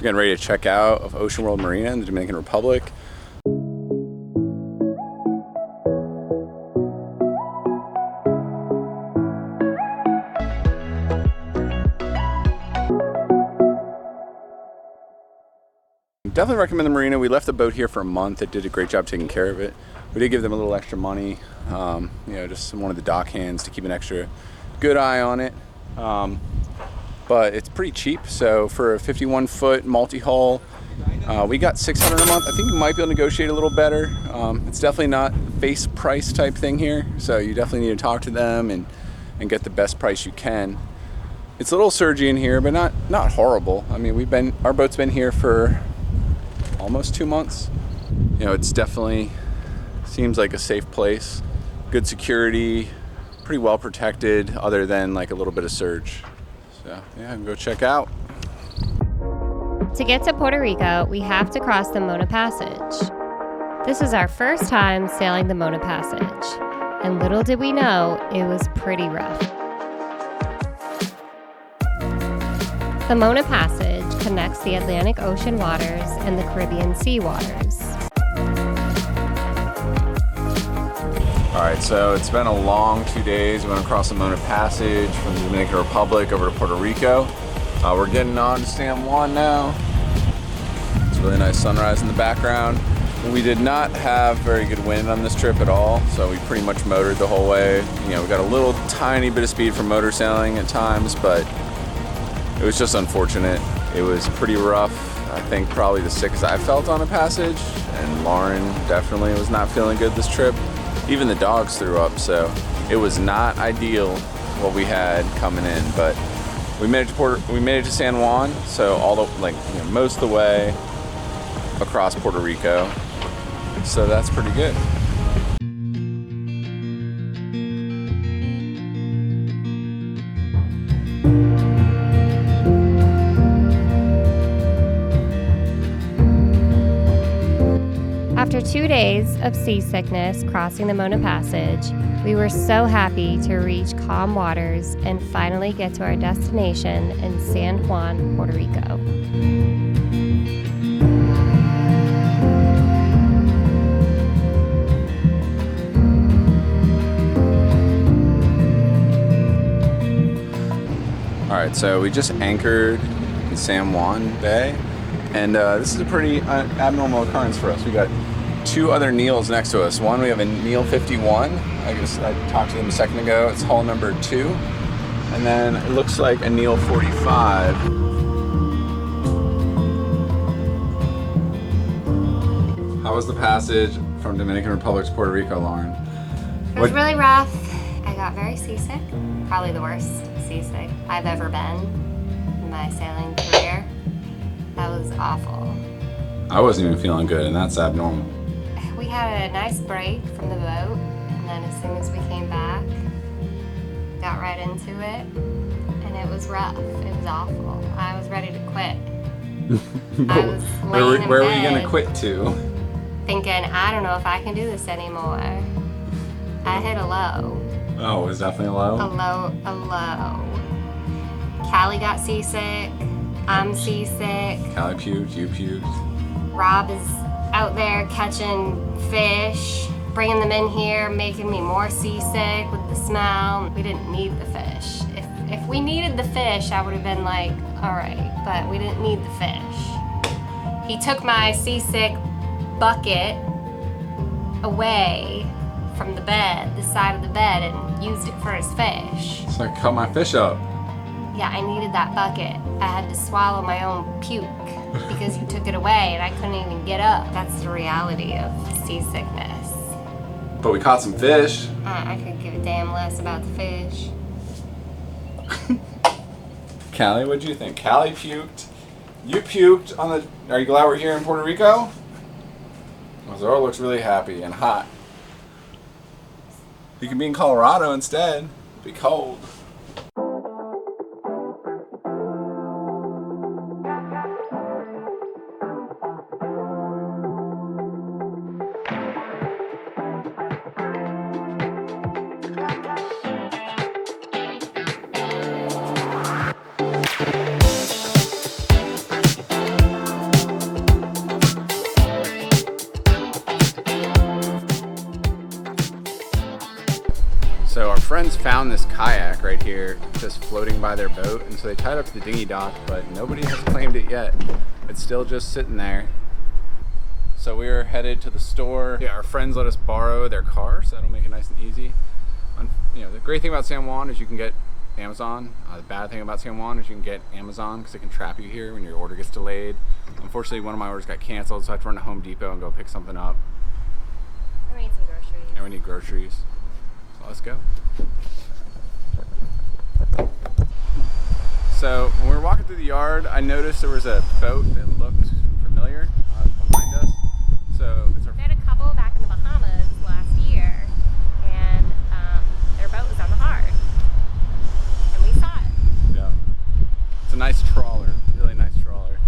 we're getting ready to check out of Ocean World Marina in the Dominican Republic. Definitely recommend the marina. We left the boat here for a month. It did a great job taking care of it. We did give them a little extra money, you know, just one of the dock hands to keep an extra good eye on it. But it's pretty cheap. So for a 51-foot multi-hull, we got $600 a month. I think you might be able to negotiate a little better. It's definitely not face price type thing here. So you definitely need to talk to them and get the best price you can. It's a little surgy in here, but not horrible. I mean, our boat's been here for almost 2 months. You know, it's definitely seems like a safe place. Good security, pretty well protected other than like a little bit of surge. So yeah, go check out. To get to Puerto Rico, we have to cross the Mona Passage. This is our first time sailing the Mona Passage, and little did we know it was pretty rough. The Mona Passage connects the Atlantic Ocean waters and the Caribbean Sea waters. All right, so it's been a long 2 days. We went across the Mona Passage from the Dominican Republic over to Puerto Rico. We're getting on to San Juan now. It's a really nice sunrise in the background. We did not have very good wind on this trip at all, so we pretty much motored the whole way. You know, we got a little tiny bit of speed from motor sailing at times, but it was just unfortunate. It was pretty rough. I think probably the sickest I felt on a passage, and Lauren definitely was not feeling good this trip. Even the dogs threw up, so it was not ideal what we had coming in, but we made it to San Juan, so most of the way across Puerto Rico. So that's pretty good. After 2 days of seasickness crossing the Mona Passage, we were so happy to reach calm waters and finally get to our destination in San Juan, Puerto Rico. All right, so we just anchored in San Juan Bay, and this is a pretty abnormal occurrence for us. We got 2 other NEELs next to us. One, we have a NEEL 51. I guess I talked to them a second ago. It's hull number 2. And then it looks like a NEEL 45. How was the passage from Dominican Republic to Puerto Rico, Lauren? It was really rough. I got very seasick. Probably the worst seasick I've ever been in my sailing career. That was awful. I wasn't even feeling good, and that's abnormal. We had a nice break from the boat, and then as soon as we came back, got right into it, and it was rough. It was awful. I was ready to quit. I was laying in where were bed you going to quit to? thinking, I don't know if I can do this anymore. I hit a low. Oh, it was definitely a low? A low. Callie got seasick. I'm seasick. Callie puked, you puked. Rob is out there catching fish, bringing them in here, making me more seasick with the smell. We didn't need the fish. If we needed the fish, I would have been like, all right, but we didn't need the fish. He took my seasick bucket away from the bed, the side of the bed, and used it for his fish. So I cut my fish up. Yeah, I needed that bucket. I had to swallow my own puke because you took it away and I couldn't even get up. That's the reality of seasickness. But we caught some fish. I could give a damn less about the fish. Callie, what'd you think? Callie puked. You puked on the... Are you glad we're here in Puerto Rico? Zora looks really happy and hot. You can be in Colorado instead. It'll be cold. found this kayak right here just floating by their boat, and so they tied up to the dinghy dock, but nobody has claimed it yet. It's still just sitting there. So we are headed to the store. Yeah, our friends let us borrow their car, so that'll make it nice and easy. You know, the great thing about San Juan is you can get Amazon. The bad thing about San Juan is you can get Amazon because it can trap you here when your order gets delayed. Unfortunately, one of my orders got canceled, so I have to run to Home Depot and go pick something up. And we need some groceries. And we need groceries. So let's go. So when we were walking through the yard, I noticed there was a boat that looked familiar behind us. So it's our... We had a couple back in the Bahamas last year, and their boat was on the hard, and we saw it. Yeah. It's a nice trawler, really nice trawler.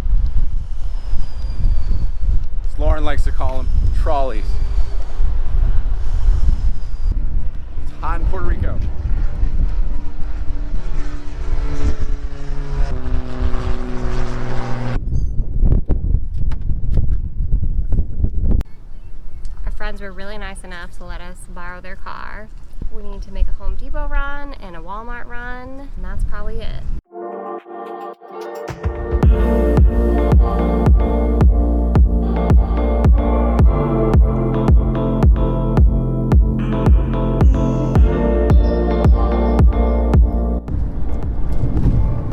As Lauren likes to call them, trolleys. It's hot in Puerto Rico. Friends were really nice enough to let us borrow their car. We need to make a Home Depot run and a Walmart run, and that's probably it.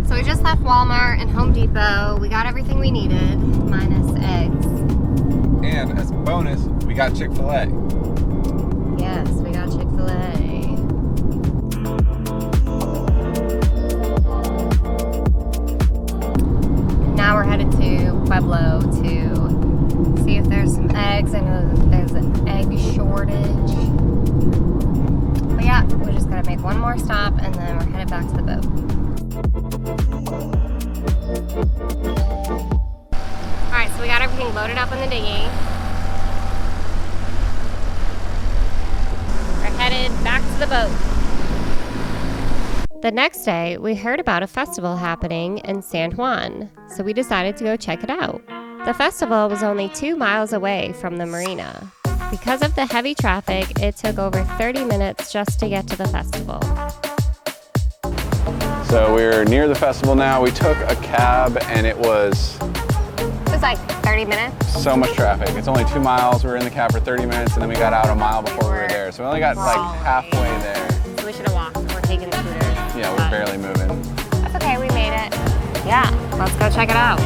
So we just left Walmart and Home Depot. We got everything we needed, minus eggs. And as a bonus, we got Chick-fil-A. Yes, we got Chick-fil-A. Now we're headed to Pueblo to see if there's some eggs. I know that there's an egg shortage. But yeah, we're just gonna make one more stop and then we're headed back to the boat. Alright, so we got everything loaded up in the dinghy. We're headed back to the boat. The next day, we heard about a festival happening in San Juan, so we decided to go check it out. The festival was only 2 miles away from the marina. Because of the heavy traffic, it took over 30 minutes just to get to the festival. So we're near the festival now. We took a cab and it was Like 30 minutes. so much traffic. It's only 2 miles. We were in the cab for 30 minutes and then we got out a mile before we were there. So we only got like halfway there. So we should have walked. We're taking scooters. Yeah, we're barely moving. That's okay, we made it. Yeah, let's go check it out.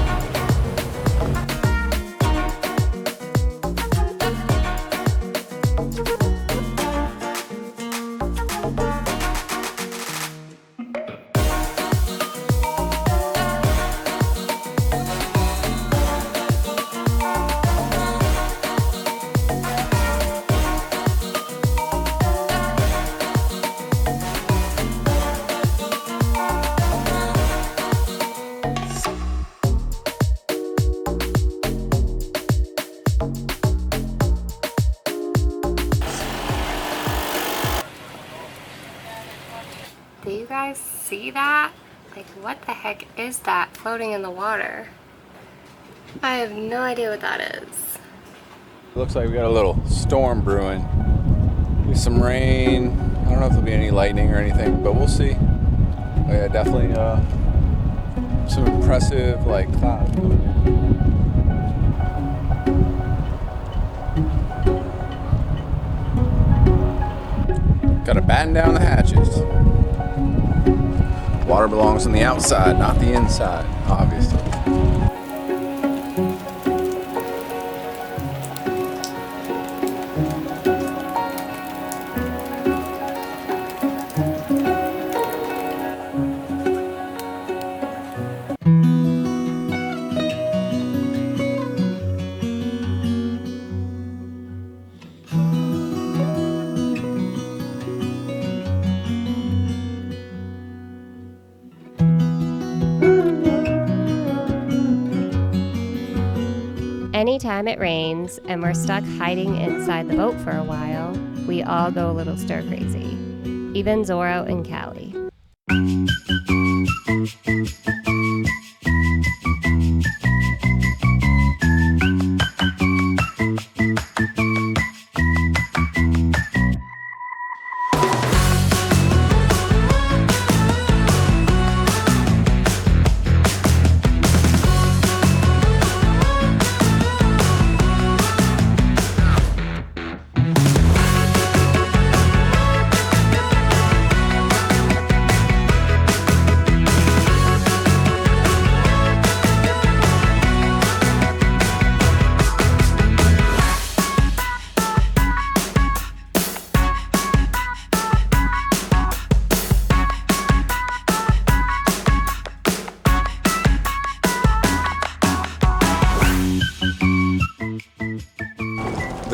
Do you guys see that? Like, what the heck is that floating in the water? I have no idea what that is. It looks like we got a little storm brewing. Maybe some rain. I don't know if there'll be any lightning or anything, but we'll see. But yeah, definitely some impressive like clouds. Gotta batten down the hatches. Water belongs on the outside, not the inside, obviously. Anytime it rains and we're stuck hiding inside the boat for a while, we all go a little stir crazy. Even Zorro and Callie.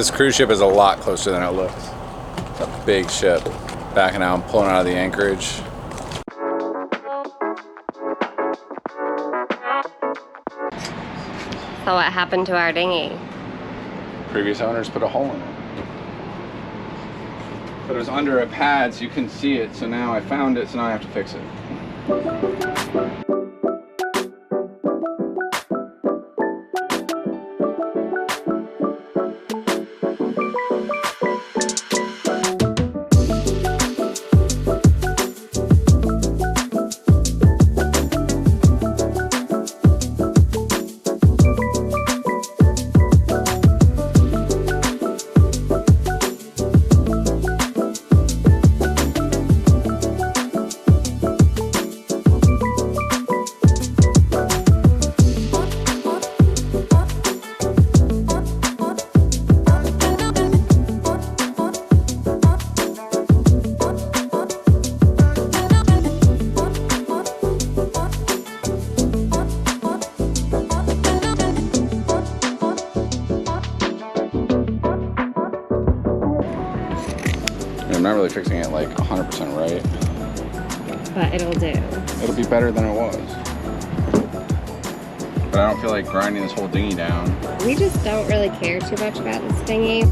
This cruise ship is a lot closer than it looks. It's a big ship. Backing out and pulling out of the anchorage. So what happened to our dinghy? Previous owners put a hole in it. But it was under a pad, so you couldn't see it. So now I found it, so now I have to fix it. I'm not really fixing it like 100% right. But it'll do. It'll be better than it was. But I don't feel like grinding this whole dinghy down. We just don't really care too much about this dinghy.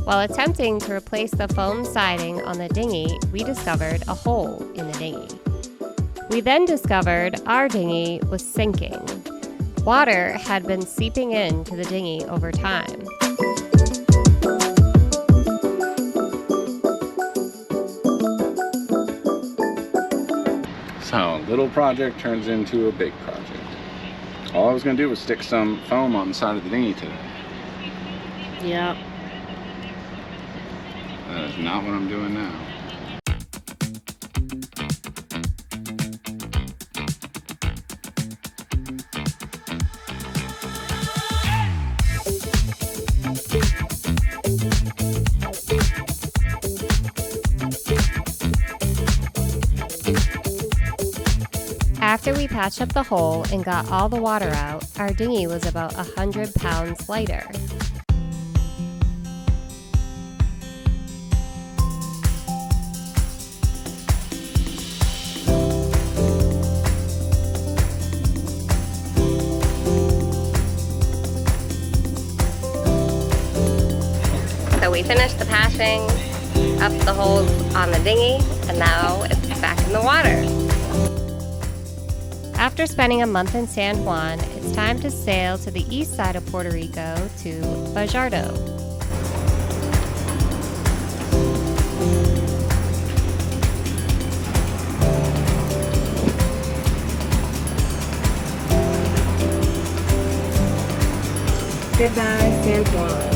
While attempting to replace the foam siding on the dinghy, we discovered a hole in the dinghy. We then discovered our dinghy was sinking. Water had been seeping into the dinghy over time. So, little project turns into a big project. All I was gonna do was stick some foam on the side of the dinghy today. Yep. That is not what I'm doing now. After we patched up the hole and got all the water out, our dinghy was about 100 pounds lighter. So we finished the patching up the holes on the dinghy, and now it's back in the water. After spending a month in San Juan, it's time to sail to the east side of Puerto Rico to Fajardo. Goodbye, San Juan.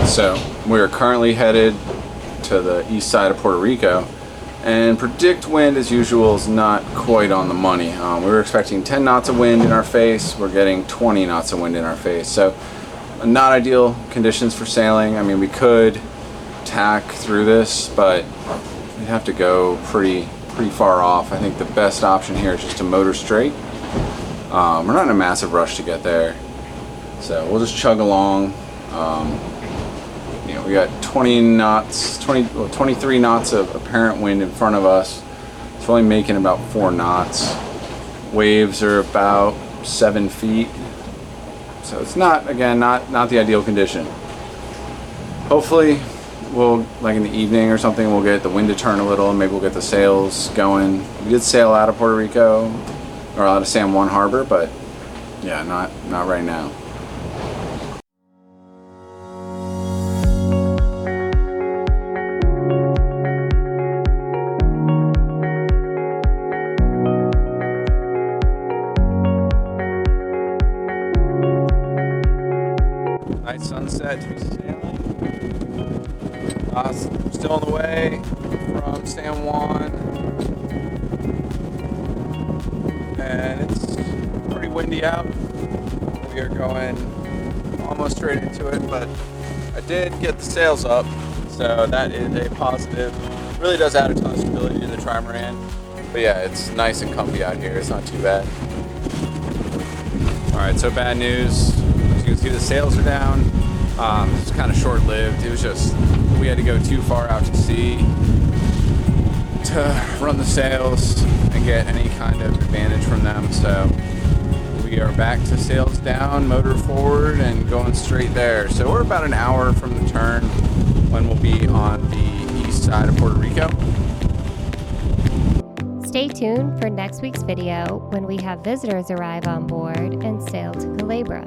So we are currently headed to the east side of Puerto Rico, and predict wind as usual is not quite on the money. We were expecting 10 knots of wind in our face. We're getting 20 knots of wind in our face. So not ideal conditions for sailing. I mean, we could tack through this, but we'd have to go pretty far off. I think the best option here is just to motor straight. We're not in a massive rush to get there, so we'll just chug along. You know, we got 23 knots of apparent wind in front of us. It's only making about 4 knots. Waves are about 7 feet. So it's not, again, not the ideal condition. Hopefully we'll, like in the evening or something, we'll get the wind to turn a little and maybe we'll get the sails going. We did sail out of Puerto Rico, or out of San Juan Harbor, but yeah, not right now. Nice sunset to be sailing. Still on the way from San Juan. And it's pretty windy out. We are going almost straight into it, but I did get the sails up, so that is a positive. Really does add a ton of stability to the trimaran. But yeah, it's nice and comfy out here. It's not too bad. All right, so bad news. As you can see, the sails are down. It's kind of short-lived. It was just, we had to go too far out to sea to run the sails and get any kind of advantage from them. So we are back to sails down, motor forward, and going straight there. So we're about an hour from the turn when we'll be on the east side of Puerto Rico. Stay tuned for next week's video when we have visitors arrive on board and sail to Culebra.